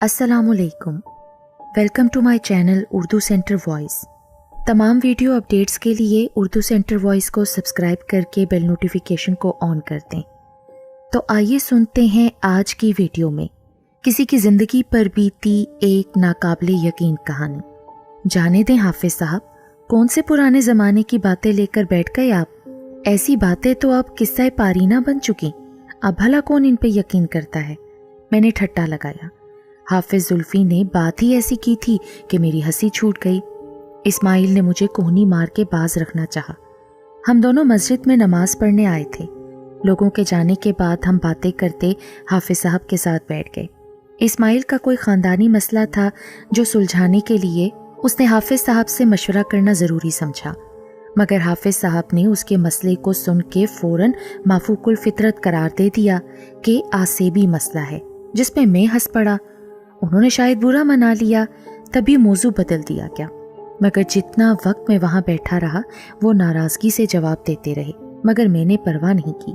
अस्सलाम वालेकुम। Welcome to my channel Urdu center voice. तमाम वीडियो अपडेट्स के लिए उर्दू सेंटर वॉइस को सब्सक्राइब करके बेल नोटिफिकेशन को ऑन कर दें। तो आइए सुनते हैं आज की वीडियो में किसी की ज़िंदगी पर बीती एक नाकाबिले यकीन कहानी। जाने दें हाफिज साहब, कौन से पुराने ज़माने की बातें लेकर बैठ गए आप? ऐसी बातें तो अब किस्सा पारीना बन चुकी। अब भला कौन इन पे यकीन करता है? मैंने ठट्टा लगाया। हाफिज जुल्फी ने बात ही ऐसी की थी कि मेरी हंसी छूट गई। इस्माइल ने मुझे कोहनी मार के बाज रखना चाहा। हम दोनों मस्जिद में नमाज पढ़ने आए थे। लोगों के जाने के बाद हम बातें करते हाफिज साहब के साथ बैठ गए। इस्माइल का कोई ख़ानदानी मसला था जो सुलझाने के लिए उसने हाफिज साहब से मशवरा करना ज़रूरी समझा, मगर हाफिज साहब ने उसके मसले को सुन के फ़ौरन माफूकुल फितरत करार दे दिया कि आसेबी मसला है, जिसमें मैं हंस पड़ा। उन्होंने शायद बुरा मना लिया, तभी मौजू बदल दिया गया। मगर जितना वक्त मैं वहाँ बैठा रहा वो नाराज़गी से जवाब देते रहे, मगर मैंने परवाह नहीं की।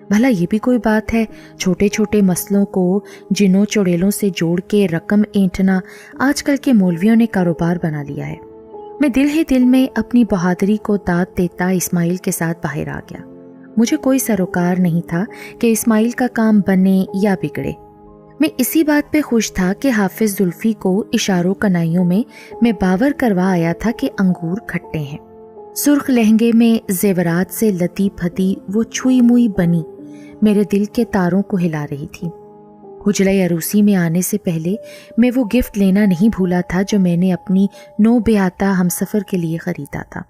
भला ये भी कोई बात है? छोटे छोटे मसलों को जिनों चुड़ैलों से जोड़ के रकम ऐंठना आजकल के मौलवियों ने कारोबार बना लिया है। मैं दिल ही दिल में अपनी बहादुरी को दाद देता इस्माइल के साथ बाहर आ गया। मुझे कोई सरोकार नहीं था कि इस्माइल का काम बने या बिगड़े। मैं इसी बात पे खुश था कि हाफिज जुल्फी को इशारों कनाइयों में मैं बावर करवा आया था कि अंगूर खट्टे हैं। सुर्ख लहंगे में जेवरात से लती फती वो छुई मुई बनी मेरे दिल के तारों को हिला रही थी। हुजरा अरूसी में आने से पहले मैं वो गिफ्ट लेना नहीं भूला था जो मैंने अपनी नो बेहाता हमसफ़र के लिए ख़रीदा था।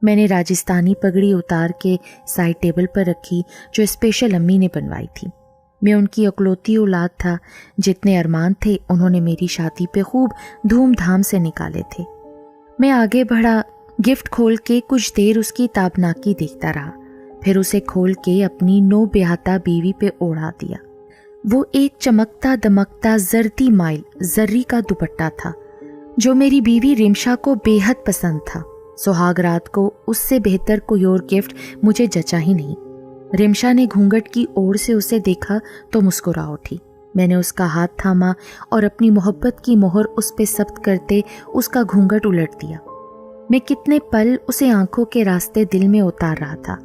मैंने राजस्थानी पगड़ी उतार के साइड टेबल पर रखी जो स्पेशल अम्मी ने बनवाई थी। मैं उनकी अकलौती औलाद था। जितने अरमान थे उन्होंने मेरी शादी पे खूब धूमधाम से निकाले थे। मैं आगे बढ़ा, गिफ्ट खोल के कुछ देर उसकी ताबनाकी देखता रहा, फिर उसे खोल के अपनी नो बेहाता बीवी पे ओढ़ा दिया। वो एक चमकता दमकता जर्दी माइल जर्री का दुपट्टा था जो मेरी बीवी रिमशा को बेहद पसंद था। सुहाग रात को उससे बेहतर कोई और गिफ्ट मुझे जचा ही नहीं। रिमशा ने घूंघट की ओर से उसे देखा तो मुस्कुरा उठी। मैंने उसका हाथ थामा और अपनी मोहब्बत की मोहर उस पे सब्त करते उसका घूंघट उलट दिया। मैं कितने पल उसे आंखों के रास्ते दिल में उतार रहा था।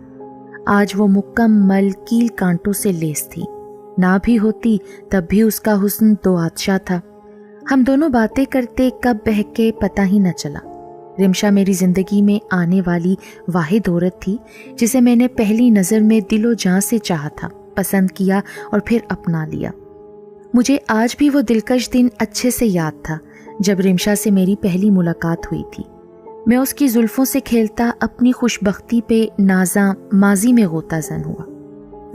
आज वो मुकम्मल कील कांटों से लेस थी। ना भी होती तब भी उसका हुस्न दो आतशा था। हम दोनों बातें करते कब बहके पता ही न चला। रिमशा मेरी ज़िंदगी में आने वाली वाहिद औरत थी जिसे मैंने पहली नज़र में दिलो जान से चाहा था, पसंद किया और फिर अपना लिया। मुझे आज भी वो दिलकश दिन अच्छे से याद था जब रिमशा से मेरी पहली मुलाकात हुई थी। मैं उसकी जुल्फ़ों से खेलता अपनी खुशबख्ती पे नाज़ा माजी में गोता जन हुआ।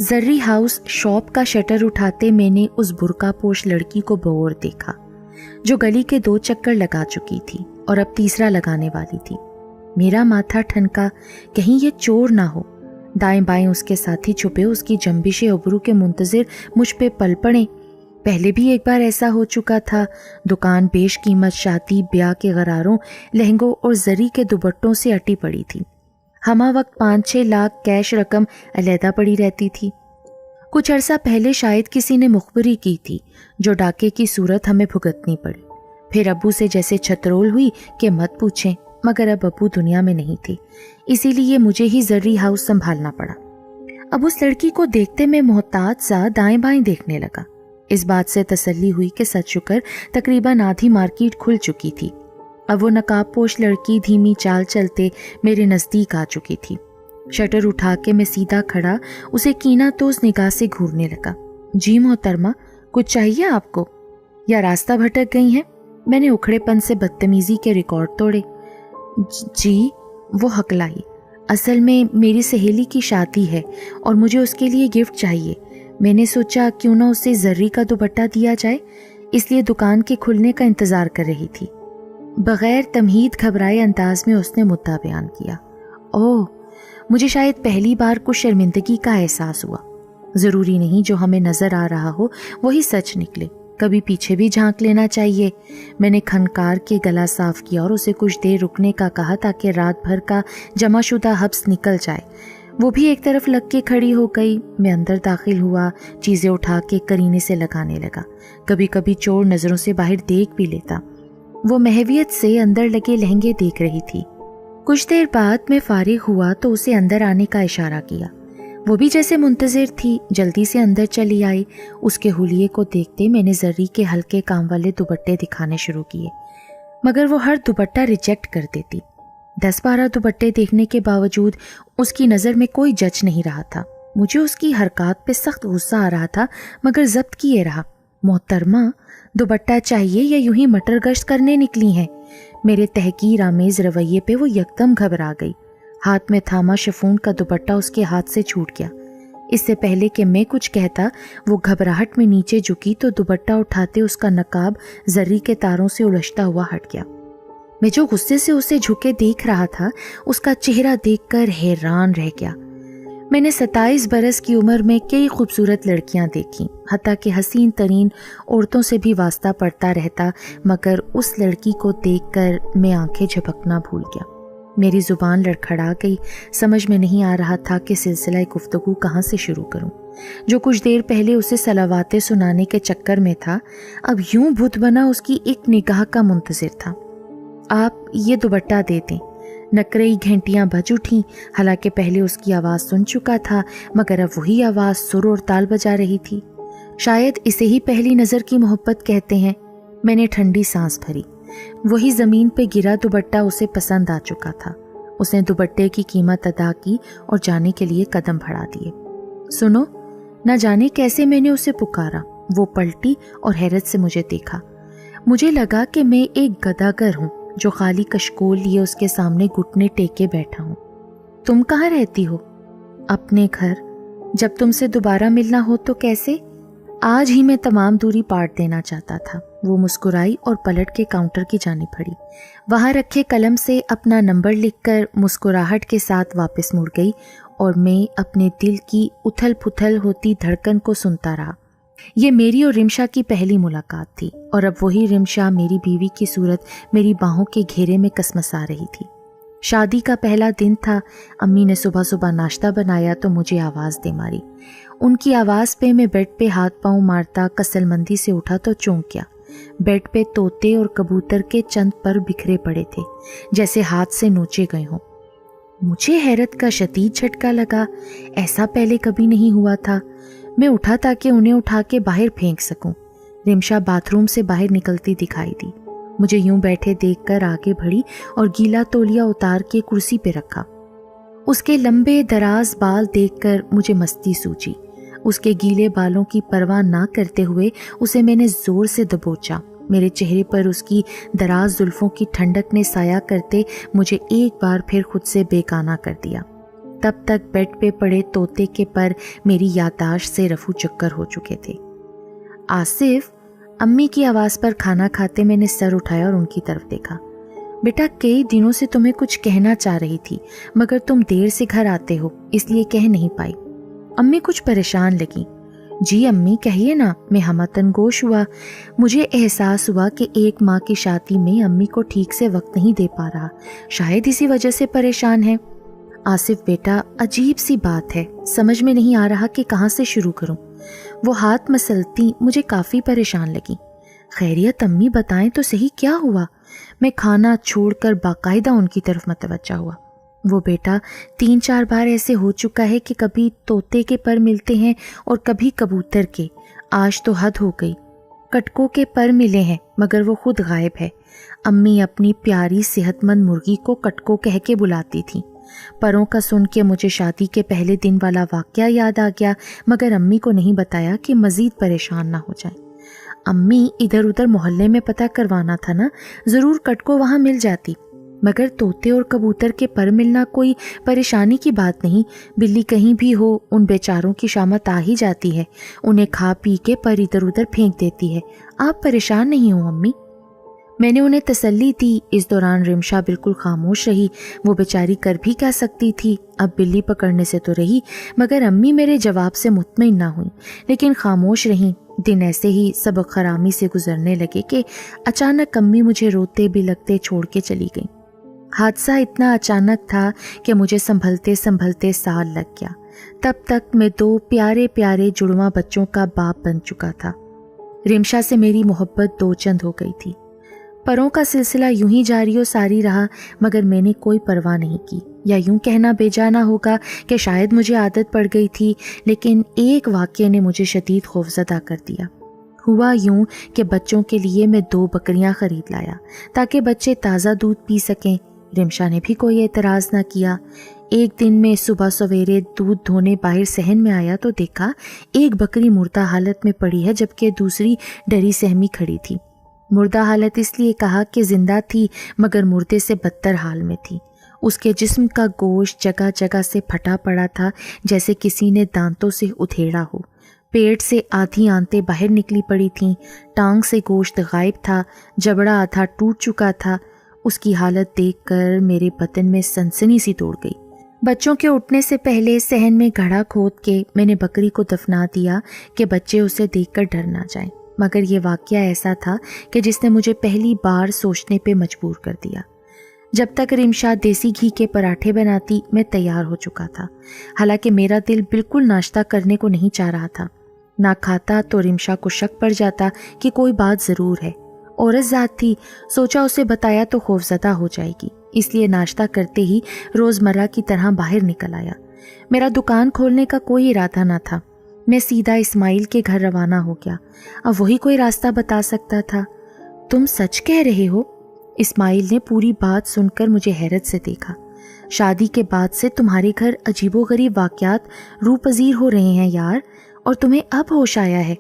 जर्री हाउस शॉप का शटर उठाते मैंने उस बुर्का पोश लड़की को बौर देखा जो गली के 2 चक्कर लगा चुकी थी और अब तीसरा लगाने वाली थी। मेरा माथा ठनका, कहीं ये चोर ना हो। दाएं बाएं उसके साथी छुपे उसकी जंबिशे उबरू के मुंतजिर मुझ पे पल पड़े। पहले भी एक बार ऐसा हो चुका था। दुकान बेशकीमत शादी ब्याह के गरारों, लहंगों और जरी के दुपट्टों से अटी पड़ी थी। हमा वक्त 5-6 लाख कैश रकम अलहदा पड़ी रहती थी। कुछ अरसा पहले शायद किसी ने मुखबरी की थी जो डाके की सूरत हमें भुगतनी पड़ी। फिर अब्बू से जैसे छतरोल हुई कि मत पूछें, मगर अब अब्बू दुनिया में नहीं थे, इसीलिए मुझे ही जर्री हाउस संभालना पड़ा। अब उस लड़की को देखते मैं मोहताज सा दाएं बाएं देखने लगा। इस बात से तसल्ली हुई कि सच शुक्र तकरीबन आधी मार्केट खुल चुकी थी। अब वो नकाबपोश लड़की धीमी चाल चलते मेरे नज़दीक आ चुकी थी। शटर उठा के मैं सीधा खड़ा उसे कीना तोस निगाह से घूरने लगा। जी मोहतरमा, कुछ चाहिए आपको या रास्ता भटक गई हैं? मैंने उखड़ेपन से बदतमीजी के रिकॉर्ड तोड़े। जी, वो हकलाई। असल में मेरी सहेली की शादी है और मुझे उसके लिए गिफ्ट चाहिए। मैंने सोचा क्यों ना उसे जर्री का दुपट्टा दिया जाए, इसलिए दुकान के खुलने का इंतज़ार कर रही थी। बग़ैर तमहीद घबराए अंदाज में उसने मुद्दा बयान किया। ओह, मुझे शायद पहली बार कुछ शर्मिंदगी का एहसास हुआ। ज़रूरी नहीं जो हमें नज़र आ रहा हो वही सच निकले, कभी पीछे भी झांक लेना चाहिए। मैंने खनकार के गला साफ किया और उसे कुछ देर रुकने का कहा ताकि रात भर का जमाशुदा हब्स निकल जाए। वो भी एक तरफ लग के खड़ी हो गई। मैं अंदर दाखिल हुआ, चीज़ें उठा के करीने से लगाने लगा। कभी कभी चोर नज़रों से बाहर देख भी लेता। वो महवियत से अंदर लगे लहंगे देख रही थी। कुछ देर बाद मैं फारिग हुआ तो उसे अंदर आने का इशारा किया। वो भी जैसे मुंतज़िर थी, जल्दी से अंदर चली आई। उसके हुलिये को देखते मैंने जर्री के हल्के काम वाले दुपट्टे दिखाने शुरू किए, मगर वो हर दुपट्टा रिजेक्ट कर देती। 10-12 दुपट्टे देखने के बावजूद उसकी नज़र में कोई जच नहीं रहा था। मुझे उसकी हरकत पे सख्त गुस्सा आ रहा था, मगर जब्त किए रहा। मोहतरमा, दुपट्टा चाहिए या यूं ही मटर गश्त करने निकली हैं? मेरे तहकीर आमेज रवैये पे वो यकदम घबरा गई। हाथ में थामा शिफॉन का दुपट्टा उसके हाथ से छूट गया। इससे पहले कि मैं कुछ कहता, वो घबराहट में नीचे झुकी तो दुपट्टा उठाते उसका नकाब जर्री के तारों से उलझता हुआ हट गया। मैं जो गुस्से से उसे झुके देख रहा था, उसका चेहरा देखकर हैरान रह गया। मैंने 27 बरस की उम्र में कई खूबसूरत लड़कियां देखी, हत्ता कि हसीन तरीन औरतों से भी वास्ता पड़ता रहता, मगर उस लड़की को देखकर मैं आंखें झपकना भूल गया। मेरी जुबान लड़खड़ा गई। समझ में नहीं आ रहा था कि सिलसिला गुफ्तगू कहाँ से शुरू करूं। जो कुछ देर पहले उसे सलावातें सुनाने के चक्कर में था, अब यूं बुत बना उसकी एक निगाह का मुंतजिर था। आप ये दुपट्टा दे दें। नकरई घंटियां बज उठीं। हालांकि पहले उसकी आवाज़ सुन चुका था, मगर अब वही आवाज़ सुर और ताल बजा रही थी। शायद इसे ही पहली नज़र की मोहब्बत कहते हैं। मैंने ठंडी सांस भरी। वही ज़मीन पे गिरा दुपट्टा उसे पसंद आ चुका था। उसने दुपट्टे की कीमत अदा की और जाने के लिए कदम बढ़ा दिए। सुनो, न जाने कैसे मैंने उसे पुकारा। वो पलटी और हैरत से मुझे देखा। मुझे लगा कि मैं एक गदागर हूँ जो खाली कशकोल लिए उसके सामने घुटने टेके बैठा हूँ। तुम कहाँ रहती हो? अपने घर। जब तुमसे दोबारा मिलना हो तो कैसे? आज ही मैं तमाम दूरी पाट देना चाहता था। वो मुस्कुराई और पलट के काउंटर की जानिब बढ़ी। वहां रखे कलम से अपना नंबर लिखकर मुस्कुराहट के साथ वापस मुड़ गई और मैं अपने दिल की उथल पुथल होती धड़कन को सुनता रहा। ये मेरी और रिमशा की पहली मुलाकात थी और अब वही रिमशा मेरी बीवी की सूरत मेरी बाहों के घेरे में कसमसा रही थी। शादी का पहला दिन था। अम्मी ने सुबह सुबह नाश्ता बनाया तो मुझे आवाज़ दे मारी। उनकी आवाज़ पे मैं बेड पे हाथ पांव मारता कसलमंदी से उठा तो चौंक गया। बेड पे तोते और कबूतर के चंद पर बिखरे पड़े थे, जैसे हाथ से नोचे गए हों। मुझे हैरत का शदीद झटका लगा। ऐसा पहले कभी नहीं हुआ था। मैं उठा ताकि उन्हें उठा के बाहर फेंक सकूं। रिमशा बाथरूम से बाहर निकलती दिखाई दी। मुझे यूं बैठे देखकर आगे बढ़ी और गीला तौलिया उतार के कुर्सी पे रखा। उसके लंबे दराज बाल देखकर मुझे मस्ती सूझी। उसके गीले बालों की परवाह ना करते हुए उसे मैंने जोर से दबोचा। मेरे चेहरे पर उसकी दराज जुल्फों की ठंडक ने साया करते मुझे एक बार फिर खुद से बेगाना कर दिया। तब तक बेड पे पड़े तोते के पर मेरी याददाश्त से रफू चक्कर हो चुके थे। आसिफ, अम्मी की आवाज़ पर खाना खाते मैंने सर उठाया और उनकी तरफ देखा। बेटा, कई दिनों से तुम्हें कुछ कहना चाह रही थी, मगर तुम देर से घर आते हो इसलिए कह नहीं पाई। अम्मी कुछ परेशान लगी। जी अम्मी, कहिए ना। मैं हमतन गोश हुआ। मुझे एहसास हुआ कि एक माँ की शादी में अम्मी को ठीक से वक्त नहीं दे पा रहा, शायद इसी वजह से परेशान है। आसिफ बेटा, अजीब सी बात है, समझ में नहीं आ रहा कि कहाँ से शुरू करूं। वो हाथ मसलती मुझे काफ़ी परेशान लगी। खैरियत अम्मी, बताएं तो सही, क्या हुआ? मैं खाना छोड़कर बाकायदा उनकी तरफ मतवज्जा हुआ। वो बेटा, 3-4 बार ऐसे हो चुका है कि कभी तोते के पर मिलते हैं और कभी कबूतर के। आज तो हद हो गई। कटकों के पर मिले हैं मगर वो खुद गायब है। अम्मी अपनी प्यारी सेहतमंद मुर्गी को कटको कह के बुलाती थी। परों का सुन के मुझे शादी के पहले दिन वाला वाकया याद आ गया, मगर अम्मी को नहीं बताया कि मजीद परेशान ना हो जाए। अम्मी, इधर उधर मोहल्ले में पता करवाना था ना, ज़रूर कटको वहाँ मिल जाती। मगर तोते और कबूतर के पर मिलना कोई परेशानी की बात नहीं। बिल्ली कहीं भी हो, उन बेचारों की शामत आ ही जाती है। उन्हें खा पी के पर इधर उधर फेंक देती है। आप परेशान नहीं हो अम्मी। मैंने उन्हें तसल्ली दी। इस दौरान रिमशा बिल्कुल खामोश रही। वो बेचारी कर भी क्या सकती थी, अब बिल्ली पकड़ने से तो रही, मगर अम्मी मेरे जवाब से मुतमईन ना हुई, लेकिन खामोश रहीं। दिन ऐसे ही सब खरामी से गुजरने लगे कि अचानक अम्मी मुझे रोते भी लगते छोड़ के चली गई। حادثہ اتنا اچانک تھا کہ مجھے سنبھلتے سنبھلتے سال لگ گیا۔ تب تک میں 2 پیارے پیارے جڑواں بچوں کا باپ بن چکا تھا۔ رمشا سے میری محبت 2 چند ہو گئی تھی۔ پروں کا سلسلہ یوں ہی جاری و ساری رہا، مگر میں نے کوئی پرواہ نہیں کی، یا یوں کہنا بے جانا ہوگا کہ شاید مجھے عادت پڑ گئی تھی، لیکن ایک واقعے نے مجھے شدید خوفزدہ کر دیا۔ ہوا یوں کہ بچوں کے لیے میں 2 بکریاں خرید لایا تاکہ بچے تازہ دودھ پی سکیں۔ رمشا نے بھی کوئی اعتراض نہ کیا۔ ایک دن میں صبح سویرے دودھ دھونے باہر صحن میں آیا تو دیکھا ایک بکری مردہ حالت میں پڑی ہے، جبکہ دوسری ڈری سہمی کھڑی تھی۔ مردہ حالت اس لیے کہا کہ زندہ تھی مگر مردے سے بدتر حال میں تھی۔ اس کے جسم کا گوشت جگہ جگہ سے پھٹا پڑا تھا، جیسے کسی نے دانتوں سے ادھیڑا ہو۔ پیٹ سے آدھی آنتیں باہر نکلی پڑی تھیں، ٹانگ سے گوشت غائب تھا، جبڑا آدھا ٹوٹ چکا تھا۔ اس کی حالت دیکھ کر میرے بدن میں سنسنی سی توڑ گئی۔ بچوں کے اٹھنے سے پہلے صحن میں گڑھا کھود کے میں نے بکری کو دفنا دیا کہ بچے اسے دیکھ کر ڈر نہ جائیں، مگر یہ واقعہ ایسا تھا کہ جس نے مجھے پہلی بار سوچنے پہ مجبور کر دیا۔ جب تک رمشا دیسی گھی کے پراٹھے بناتی میں تیار ہو چکا تھا، حالانکہ میرا دل بالکل ناشتہ کرنے کو نہیں چاہ رہا تھا۔ نہ کھاتا تو رمشا کو شک پڑ جاتا کہ کوئی بات ضرور ہے۔ عورت ذات تھی، سوچا اسے بتایا تو خوفزدہ ہو جائے گی، اس لیے ناشتہ کرتے ہی روزمرہ کی طرح باہر نکل آیا۔ میرا دکان کھولنے کا کوئی ارادہ نہ تھا، میں سیدھا اسماعیل کے گھر روانہ ہو گیا۔ اب وہی کوئی راستہ بتا سکتا تھا۔ تم سچ کہہ رہے ہو؟ اسماعیل نے پوری بات سن کر مجھے حیرت سے دیکھا۔ شادی کے بعد سے تمہارے گھر عجیب و غریب واقعات روح پذیر ہو رہے ہیں یار، اور تمہیں اب ہوش آیا ہے؟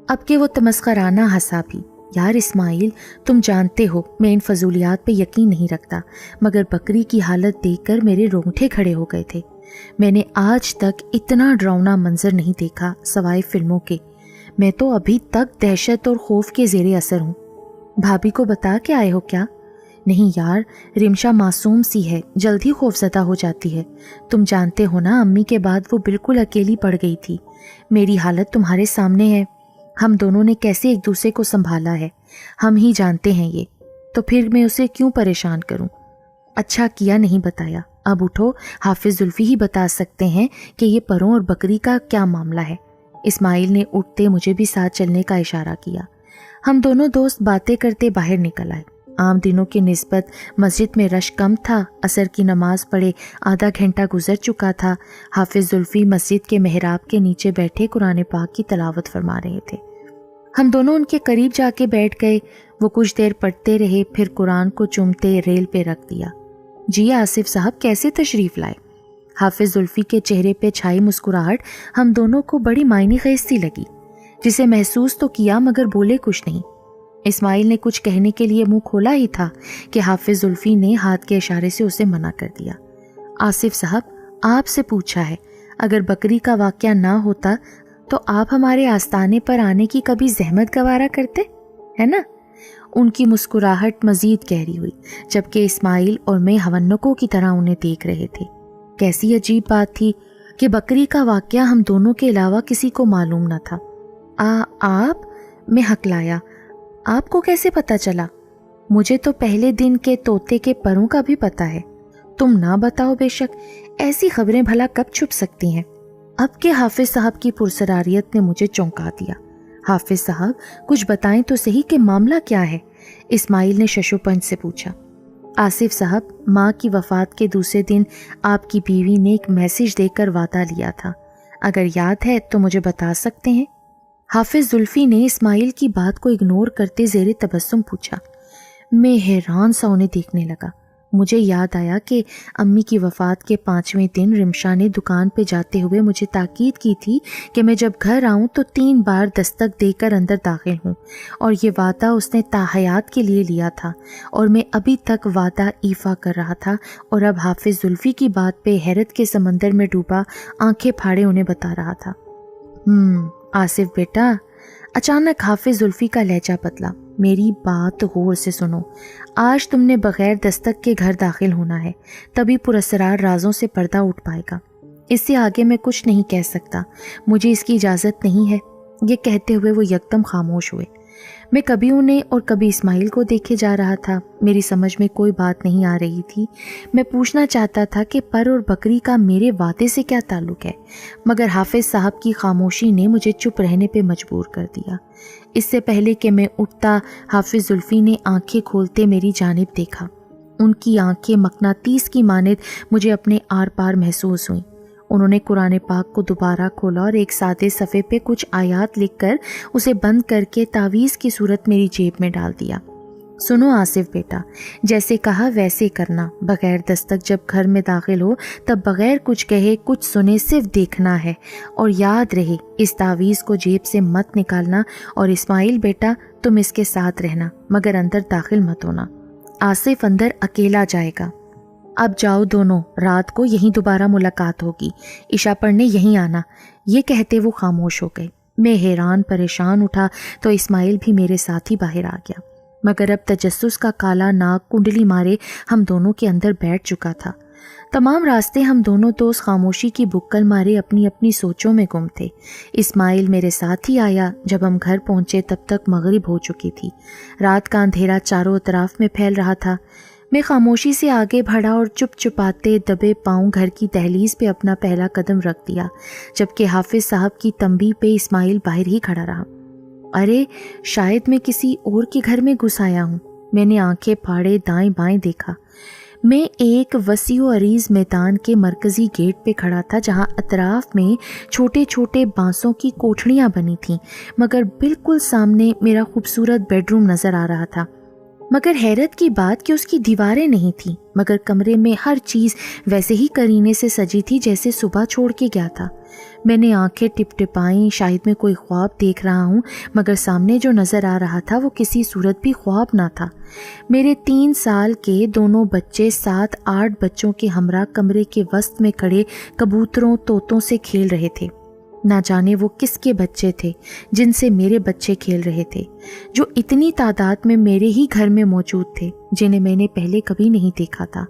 اب کہ وہ تمسخرانہ ہنسا بھی۔ یار اسماعیل، تم جانتے ہو میں ان فضولیات پہ یقین نہیں رکھتا، مگر بکری کی حالت دیکھ کر میرے رونگٹے کھڑے ہو گئے تھے۔ میں نے آج تک اتنا ڈراؤنا منظر نہیں دیکھا سوائے فلموں کے۔ میں تو ابھی تک دہشت اور خوف کے زیر اثر ہوں۔ بھابھی کو بتا کے آئے ہو کیا؟ نہیں یار، رمشا معصوم سی ہے، جلد ہی خوفزدہ ہو جاتی ہے۔ تم جانتے ہو نا، امی کے بعد وہ بالکل اکیلی پڑ گئی تھی۔ میری حالت تمہارے سامنے ہے، ہم دونوں نے کیسے ایک دوسرے کو سنبھالا ہے، ہم ہی جانتے ہیں یہ، تو پھر میں اسے کیوں پریشان کروں؟ اچھا کیا نہیں بتایا۔ اب اٹھو، حافظ زلفی ہی بتا سکتے ہیں کہ یہ پروں اور بکری کا کیا معاملہ ہے۔ اسماعیل نے اٹھتے مجھے بھی ساتھ چلنے کا اشارہ کیا۔ ہم دونوں دوست باتیں کرتے باہر نکل آئے۔ عام دنوں کی نسبت مسجد میں رش کم تھا، عصر کی نماز پڑھے آدھا گھنٹہ گزر چکا تھا۔ حافظ زلفی مسجد کے محراب کے نیچے بیٹھے قرآن پاک کی تلاوت فرما رہے تھے۔ ہم دونوں ان کے قریب جا کے بیٹھ گئے۔ وہ کچھ دیر پڑھتے رہے، پھر قرآن کو چومتے ریل پہ رکھ دیا۔ جی آصف صاحب کیسے تشریف لائے؟ حافظ زلفی کے چہرے پہ چھائی مسکراہٹ ہم دونوں کو بڑی معنی خیز سی لگی، جسے محسوس تو کیا مگر بولے کچھ نہیں۔ اسماعیل نے کچھ کہنے کے لیے منہ کھولا ہی تھا کہ حافظ زلفی نے ہاتھ کے اشارے سے اسے منع کر دیا۔ آصف صاحب، آپ سے پوچھا ہے، اگر بکری کا واقعہ نہ ہوتا تو آپ ہمارے آستانے پر آنے کی کبھی زحمت گوارا کرتے، ہے نا؟ ان کی مسکراہٹ مزید گہری ہوئی، جبکہ اسماعیل اور میں ہونکوں کی طرح انہیں دیکھ رہے تھے۔ کیسی عجیب بات تھی کہ بکری کا واقعہ ہم دونوں کے علاوہ کسی کو معلوم نہ تھا۔ آپ؟ میں ہکلایا۔ آپ کو کیسے پتا چلا؟ مجھے تو پہلے دن کے طوطے کے پروں کا بھی پتا ہے۔ تم نہ بتاؤ بے شک، ایسی خبریں بھلا کب چھپ سکتی ہیں؟ اب کے حافظ صاحب کی پرسراریت نے مجھے چونکا دیا۔ حافظ صاحب کچھ بتائیں تو صحیح کہ معاملہ کیا ہے؟ اسماعیل نے ششو پنج سے پوچھا۔ آصف صاحب، ماں کی وفات کے دوسرے دن آپ کی بیوی نے ایک میسج دے کر وعدہ لیا تھا، اگر یاد ہے تو مجھے بتا سکتے ہیں؟ حافظ زلفی نے اسماعیل کی بات کو اگنور کرتے زیر تبسم پوچھا۔ میں حیران سا انہیں دیکھنے لگا۔ مجھے یاد آیا کہ امی کی وفات کے 5ویں دن رمشا نے دکان پہ جاتے ہوئے مجھے تاکید کی تھی کہ میں جب گھر آؤں تو 3 بار دستک دے کر اندر داخل ہوں، اور یہ وعدہ اس نے تاحیات کے لیے لیا تھا، اور میں ابھی تک وعدہ ایفا کر رہا تھا، اور اب حافظ زلفی کی بات پہ حیرت کے سمندر میں ڈوبا آنکھیں پھاڑے انہیں بتا رہا تھا۔ آصف بیٹا، اچانک حافظ زلفی کا لہجہ بدلا۔ میری بات غور سے سنو، آج تم نے بغیر دستک کے گھر داخل ہونا ہے، تبھی پراسرار رازوں سے پردہ اٹھ پائے گا۔ اس سے آگے میں کچھ نہیں کہہ سکتا، مجھے اس کی اجازت نہیں ہے۔ یہ کہتے ہوئے وہ یکدم خاموش ہوئے۔ मैं कभी उन्हें और कभी इस्माइल को देखे जा रहा था। मेरी समझ में कोई बात नहीं आ रही थी। मैं पूछना चाहता था कि पर और बकरी का मेरे वादे से क्या ताल्लुक है, मगर हाफिज साहब की खामोशी ने मुझे चुप रहने पे मजबूर कर दिया। इससे पहले कि मैं उठता, हाफिज जुल्फी ने आंखें खोलते मेरी जानिब देखा। उनकी आंखें मकनातीस की मानिद मुझे अपने आर पार महसूस हुई। उन्होंने कुरान पाक को दोबारा खोला और एक सादे सफ़े पे कुछ आयात लिखकर उसे बंद करके तावीज़ की सूरत मेरी जेब में डाल दिया। सुनो आसिफ बेटा, जैसे कहा वैसे करना। बग़ैर दस्तक जब घर में दाखिल हो तब बग़ैर कुछ कहे कुछ सुने सिर्फ देखना है। और याद रहे, इस तावीज़ को जेब से मत निकालना। और इस्माइल बेटा, तुम इसके साथ रहना, मगर अंदर दाखिल मत होना। आसिफ अंदर अकेला जाएगा। अब जाओ दोनों, रात को यहीं दोबारा मुलाकात होगी। इशा पढ़ने यहीं आना। ये कहते वो खामोश हो गए। मैं हैरान परेशान उठा तो इस्माइल भी मेरे साथ ही बाहर आ गया, मगर अब तजस्सुस का काला नाग कुंडली मारे हम दोनों के अंदर बैठ चुका था। तमाम रास्ते हम दोनों दोस्त खामोशी की बुक्कल मारे अपनी अपनी सोचों में गुम थे। इस्माइल मेरे साथ ही आया। जब हम घर पहुंचे तब तक मगरिब हो चुकी थी। रात का अंधेरा चारों तरफ में फैल रहा था। मैं खामोशी से आगे बढ़ा और चुप चुपाते दबे पांव घर की दहलीज पे अपना पहला कदम रख दिया, जबकि हाफिज साहब की तंबी पे इस्माइल बाहर ही खड़ा रहा। अरे, शायद मैं किसी और के घर में घुस आया हूँ। मैंने आंखें फाड़े दाएं बाएं देखा। मैं एक वसीओ अरीज मैदान के मरकजी गेट पे खड़ा था, जहाँ अतराफ में छोटे छोटे बांसों की कोठड़ियाँ बनी थीं, मगर बिल्कुल सामने मेरा खूबसूरत बेडरूम नजर आ रहा था। मगर हैरत की बात कि उसकी दीवारें नहीं थीं, मगर कमरे में हर चीज़ वैसे ही करीने से सजी थी जैसे सुबह छोड़ के गया था। मैंने आंखें टिपटिपाई, शायद मैं कोई ख्वाब देख रहा हूँ, मगर सामने जो नज़र आ रहा था वो किसी सूरत भी ख्वाब ना था। मेरे 3 साल के दोनों बच्चे 7-8 बच्चों के हमरा कमरे के वस्त में खड़े कबूतरों तोतों से खेल रहे थे। ना जाने वो किसके बच्चे थे जिनसे मेरे बच्चे खेल रहे थे, जो इतनी तादाद में मेरे ही घर में मौजूद थे, जिन्हें मैंने पहले कभी नहीं देखा था।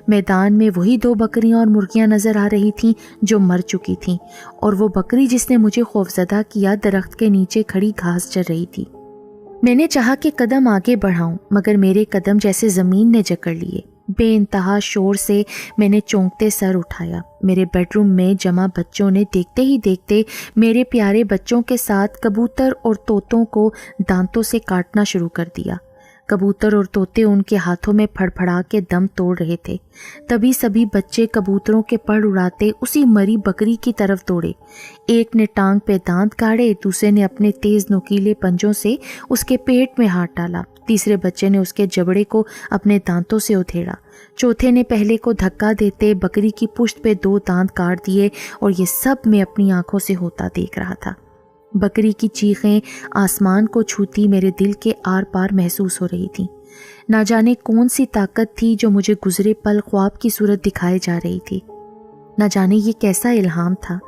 मैदान में वही 2 बकरियां और मुर्गियां नजर आ रही थीं जो मर चुकी थीं, और वो बकरी जिसने मुझे खौफजदा किया दरख्त के नीचे खड़ी घास चर रही थी। मैंने चाहा कि कदम आगे बढ़ाऊं, मगर मेरे कदम जैसे ज़मीन ने जकड़ लिए। बेइंतहा शोर से मैंने चौंकते सर उठाया। मेरे बेडरूम में जमा बच्चों ने देखते ही देखते मेरे प्यारे बच्चों के साथ कबूतर और तोतों को दांतों से काटना शुरू कर दिया। कबूतर और तोते उनके हाथों में फड़फड़ा के दम तोड़ रहे थे। तभी सभी बच्चे कबूतरों के पर उड़ाते उसी मरी बकरी की तरफ दौड़े। एक ने टांग पे दांत काढ़े, दूसरे ने अपने तेज नुकीले पंजों से उसके पेट में हाथ डाला, तीसरे बच्चे ने उसके जबड़े को अपने दांतों से उधेड़ा, चौथे ने पहले को धक्का देते बकरी की पुश्त पे 2 दांत काट दिए, और ये सब मैं अपनी आंखों से होता देख रहा था। बकरी की चीखें आसमान को छूती मेरे दिल के आर पार महसूस हो रही थी। ना जाने कौन सी ताकत थी जो मुझे गुजरे पल ख्वाब की सूरत दिखाई जा रही थी। ना जाने ये कैसा इल्हाम था।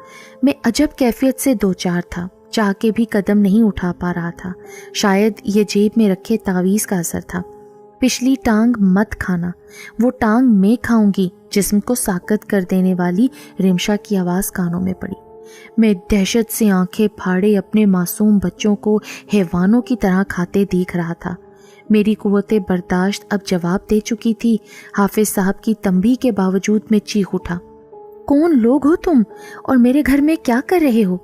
मैं अजब कैफियत से 2-4 था, चाह के भी कदम नहीं उठा पा रहा था। शायद ये जेब में रखे तावीज़ का असर था। पिछली टांग मत खाना, वो टांग मैं खाऊंगी, जिस्म को साकत कर देने वाली रिमशा की आवाज़ कानों में पड़ी। मैं दहशत से आंखें फाड़े अपने मासूम बच्चों को हैवानों की तरह खाते देख रहा था। मेरी कुव्वते बर्दाश्त अब जवाब दे चुकी थी। हाफिज साहब की तंबीह के बावजूद मैं चीख उठा, कौन लोग हो तुम और मेरे घर में क्या कर रहे हो?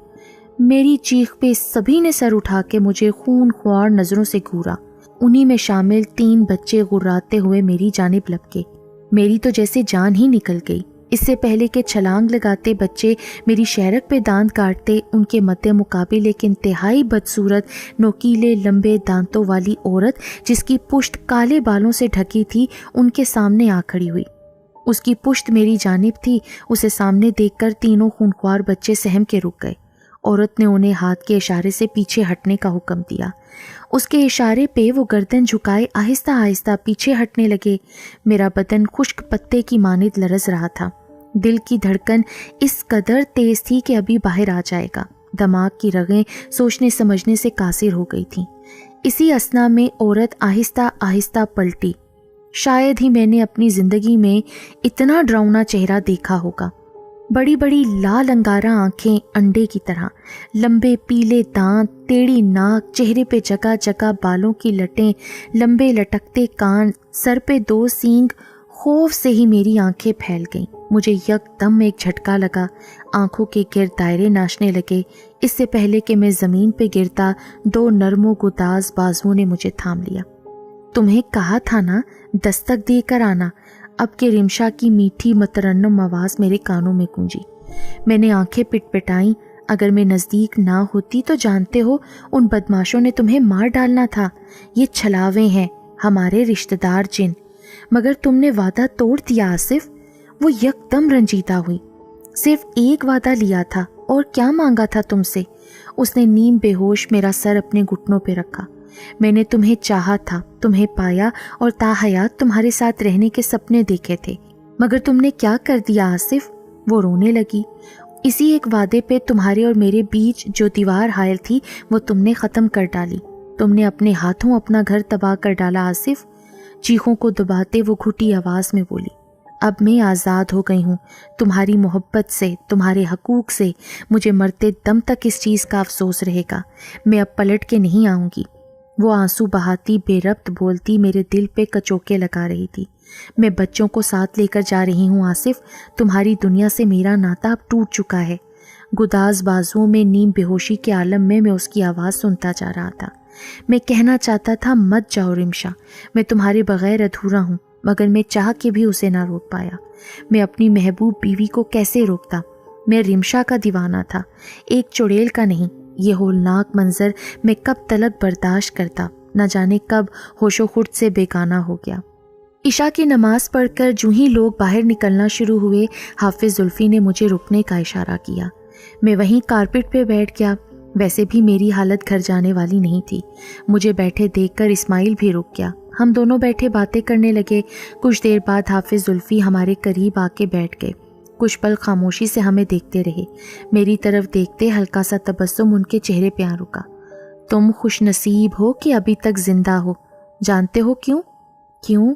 मेरी चीख पे सभी ने सर उठा के मुझे खून ख्वार नजरों से घूरा। उन्हीं में शामिल 3 बच्चे गुर्राते हुए मेरी जानिब लपके। मेरी तो जैसे जान ही निकल गई। इससे पहले के छलांग लगाते बच्चे मेरी शहरक पे दांत काटते, उनके मद्दे मुकाबिल एक इंतहाई बदसूरत नोकीले लंबे दांतों वाली औरत जिसकी पुश्त काले बालों से ढकी थी उनके सामने आ खड़ी हुई। उसकी पुश्त मेरी जानिब थी। उसे सामने देखकर तीनों खूंखार बच्चे सहम के रुक गए। औरत ने उन्हें हाथ के इशारे से पीछे हटने का हुक्म दिया। उसके इशारे पे वो गर्दन झुकाए आहिस्ता आहिस्ता पीछे हटने लगे। मेरा बदन खुश्क पत्ते की मानिद लरज रहा था। दिल की धड़कन इस कदर तेज थी कि अभी बाहर आ जाएगा। दिमाग की रगें सोचने समझने से कासिर हो गई थीं। इसी असना में औरत आहिस्ता आहिस्ता पलटी। शायद ही मैंने अपनी जिंदगी में इतना डरावना चेहरा देखा होगा। बड़ी बड़ी लाल अंगारा आंखें अंडे की तरह, लंबे पीले दांत, टेढ़ी नाक, चेहरे पे जगह जगह बालों की लटें, लंबे लटकते कान, सर पे 2 सींग। खौफ से ही मेरी आंखें फैल गईं। मुझे यकदम एक झटका लगा, आंखों के गिर्द दायरे नाचने लगे। इससे पहले कि मैं ज़मीन पे गिरता 2 नरमो गुदाज बाजुओं ने मुझे थाम लिया। तुम्हें कहा था ना दस्तक देकर आना। अब के रिमशा की मीठी मतरन्नम आवाज़ मेरे कानों में गूंजी। मैंने आंखें पिटपिटाईं। अगर मैं नज़दीक ना होती तो जानते हो उन बदमाशों ने तुम्हें मार डालना था। ये छलावे हैं, हमारे रिश्तेदार जिन। मगर तुमने वादा तोड़ दिया आसिफ। वो यकदम रंजीदा हुई। सिर्फ एक वादा लिया था और क्या मांगा था तुमसे? उसने नीम बेहोश मेरा सर अपने घुटनों पे रखा। मैंने तुम्हें चाहा था, तुम्हें पाया और ताहयात तुम्हारे साथ रहने के सपने देखे थे, मगर तुमने क्या कर दिया आसिफ? वो रोने लगी। इसी एक वादे पे तुम्हारे और मेरे बीच जो दीवार हायल थी वो तुमने ख़त्म कर डाली। तुमने अपने हाथों अपना घर तबाह कर डाला आसिफ। चीखों को दबाते वो घुटी आवाज़ में बोली। अब मैं आज़ाद हो गई हूँ तुम्हारी मोहब्बत से, तुम्हारे हकूक़ से। मुझे मरते दम तक इस चीज़ का अफसोस रहेगा। मैं अब पलट के नहीं आऊँगी। वो आंसू बहाती बेरब्त बोलती मेरे दिल पे कचोके लगा रही थी। मैं बच्चों को साथ लेकर जा रही हूँ आसिफ। तुम्हारी दुनिया से मेरा नाता अब टूट चुका है। गुदाज बाजुओं में नीम बेहोशी के आलम में मैं उसकी आवाज़ सुनता जा रहा था। मैं कहना चाहता था मत जाओ रिमशा, मैं तुम्हारे बगैर अधूरा हूँ, मगर मैं चाह के भी उसे ना रोक पाया। मैं अपनी महबूब बीवी को कैसे रोकता? मैं रिमशा का दीवाना था, एक चुड़ैल का नहीं। ये होलनाक मंजर मैं कब तलक बर्दाश्त करता, न जाने कब होशो खुर्द से बेगाना हो गया। इशा की नमाज पढ़कर जूं ही लोग बाहर निकलना शुरू हुए, हाफिज जुल्फी ने मुझे रुकने का इशारा किया। मैं वहीं कारपेट पे बैठ गया। वैसे भी मेरी हालत घर जाने वाली नहीं थी। मुझे बैठे देखकर इस्माइल भी रुक गया। हम दोनों बैठे बातें करने लगे। कुछ देर बाद हाफिज जुल्फी हमारे करीब आके बैठ गए। कुछ पल खामोशी से हमें देखते रहे। मेरी तरफ देखते हल्का सा तबस्सुम उनके चेहरे पे आ रुका। तुम खुश नसीब हो कि अभी तक जिंदा हो। जानते हो क्यों? क्यों?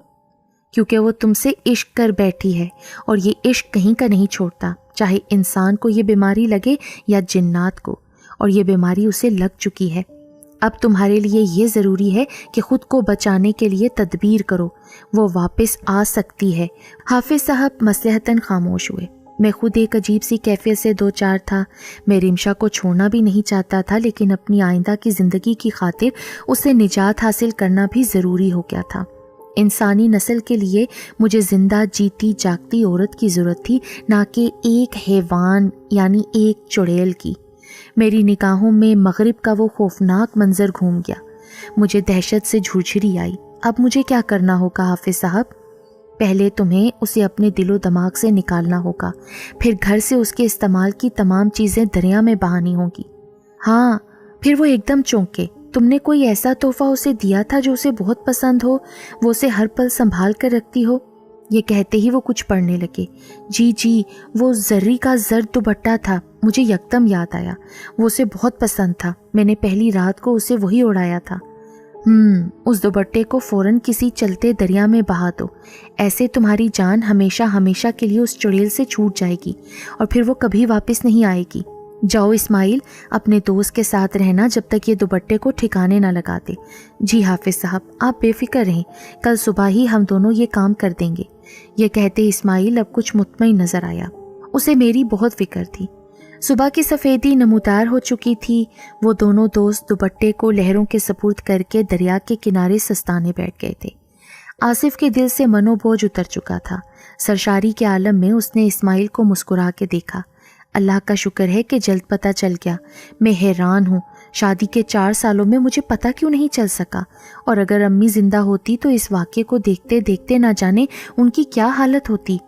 क्योंकि वो तुमसे इश्क कर बैठी है, और ये इश्क कहीं का नहीं छोड़ता, चाहे इंसान को ये बीमारी लगे या जिन्नात को। और ये बीमारी उसे लग चुकी है। अब तुम्हारे लिए ये ज़रूरी है कि ख़ुद को बचाने के लिए तदबीर करो। वो वापस आ सकती है। हाफिज साहब मसलहतन खामोश हुए। मैं खुद एक अजीब सी कैफियत से दो चार था। मैं रिमशा को छोड़ना भी नहीं चाहता था, लेकिन अपनी आइंदा की ज़िंदगी की खातिर उसे निजात हासिल करना भी ज़रूरी हो गया था। इंसानी नस्ल के लिए मुझे ज़िंदा जीती जागती औरत की ज़रूरत थी, ना कि एक हैवान यानी एक चुड़ैल की। मेरी निगाहों में मगरिब का वो खौफनाक मंजर घूम गया। मुझे दहशत से झुरझुरी आई। अब मुझे क्या करना होगा हाफिज साहब? पहले तुम्हें उसे अपने दिलो दिमाग से निकालना होगा, फिर घर से उसके इस्तेमाल की तमाम चीज़ें दरिया में बहानी होंगी। हाँ, फिर वो एकदम चौंके। तुमने कोई ऐसा तोहफा उसे दिया था जो उसे बहुत पसंद हो, वो उसे हर पल संभाल कर रखती हो? ये कहते ही वो कुछ पढ़ने लगे। जी, वो जर्री का जर्द दुपट्टा था। मुझे यकदम याद आया, वो उसे बहुत पसंद था। मैंने पहली रात को उसे वही उड़ाया था। उस दुपट्टे को फौरन किसी चलते दरिया में बहा दो। ऐसे तुम्हारी जान हमेशा हमेशा के लिए उस चुड़ैल से छूट जाएगी और फिर वो कभी वापस नहीं आएगी। जाओ इस्माइल, अपने दोस्त के साथ रहना जब तक ये दुपट्टे को ठिकाने ना लगाते। जी हाफिज साहब, आप बेफिक्र रहें, कल सुबह ही हम दोनों ये काम कर देंगे। ये कहते इस्माइल अब कुछ मुतमईन नजर आया। उसे मेरी बहुत फिक्र थी। सुबह की सफ़ेदी नमूदार हो चुकी थी। वो दोनों दोस्त दुपट्टे को लहरों के सपुर्द करके दरिया के किनारे सस्ताने बैठ गए थे। आसिफ के दिल से मनोबोझ उतर चुका था। सरशारी के आलम में उसने इस्माइल को मुस्कुरा के देखा। अल्लाह का शुक्र है कि जल्द पता चल गया। मैं हैरान हूँ, शादी के 4 सालों में मुझे पता क्यों नहीं चल सका। और अगर अम्मी जिंदा होती तो इस वाक़े को देखते देखते ना जाने उनकी क्या हालत होती।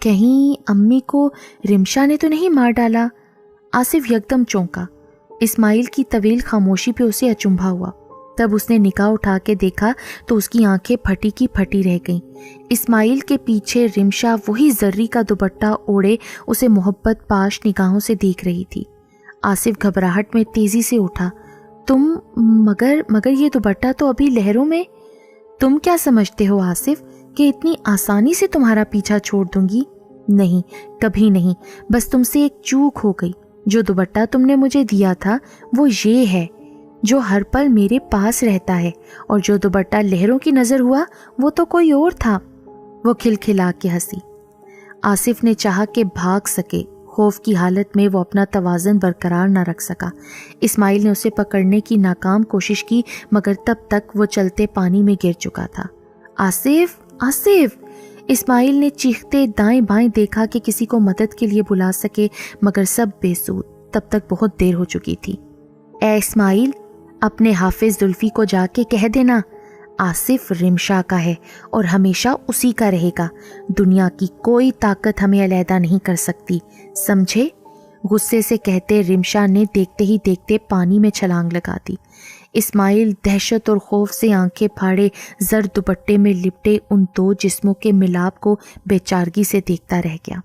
कहीं अम्मी को रिमशा ने तो नहीं मार डाला? आसिफ यकदम चौंका। इस्माइल की तवील खामोशी पे उसे अचंभा हुआ। तब उसने निगाह उठा के देखा तो उसकी आंखें फटी की फटी रह गईं। इस्माइल के पीछे रिमशा वही जर्री का दुपट्टा ओढ़े उसे मोहब्बत पाश निगाहों से देख रही थी। आसिफ घबराहट में तेजी से उठा। तुम मगर ये दुपट्टा तो अभी लहरों में। तुम क्या समझते हो आसिफ कि इतनी आसानी से तुम्हारा पीछा छोड़ दूंगी? نہیں، کبھی نہیں، بس تم سے ایک چوک ہو گئی. جو دوپٹہ تم نے مجھے دیا تھا وہ یہ ہے جو ہر پل میرے پاس رہتا ہے، اور جو دوپٹہ لہروں کی نظر ہوا وہ تو کوئی اور تھا. وہ کھلکھلا کے ہنسی. آصف نے چاہا کہ بھاگ سکے. خوف کی حالت میں وہ اپنا توازن برقرار نہ رکھ سکا. اسماعیل نے اسے پکڑنے کی ناکام کوشش کی مگر تب تک وہ چلتے پانی میں گر چکا تھا. آصف، آصف! اسماعیل نے چیختے دائیں بائیں دیکھا کہ کسی کو مدد کے لیے بلا سکے مگر سب بے سود. تب تک بہت دیر ہو چکی تھی. اے اسماعیل، اپنے حافظ زلفی کو جا کے کہہ دینا آصف رمشا کا ہے اور ہمیشہ اسی کا رہے گا. دنیا کی کوئی طاقت ہمیں علیحدہ نہیں کر سکتی، سمجھے؟ غصے سے کہتے رمشا نے دیکھتے ہی دیکھتے پانی میں چھلانگ لگا دی. اسماعیل دہشت اور خوف سے آنکھیں پھاڑے زرد دوپٹے میں لپٹے ان دو جسموں کے ملاپ کو بے چارگی سے دیکھتا رہ گیا.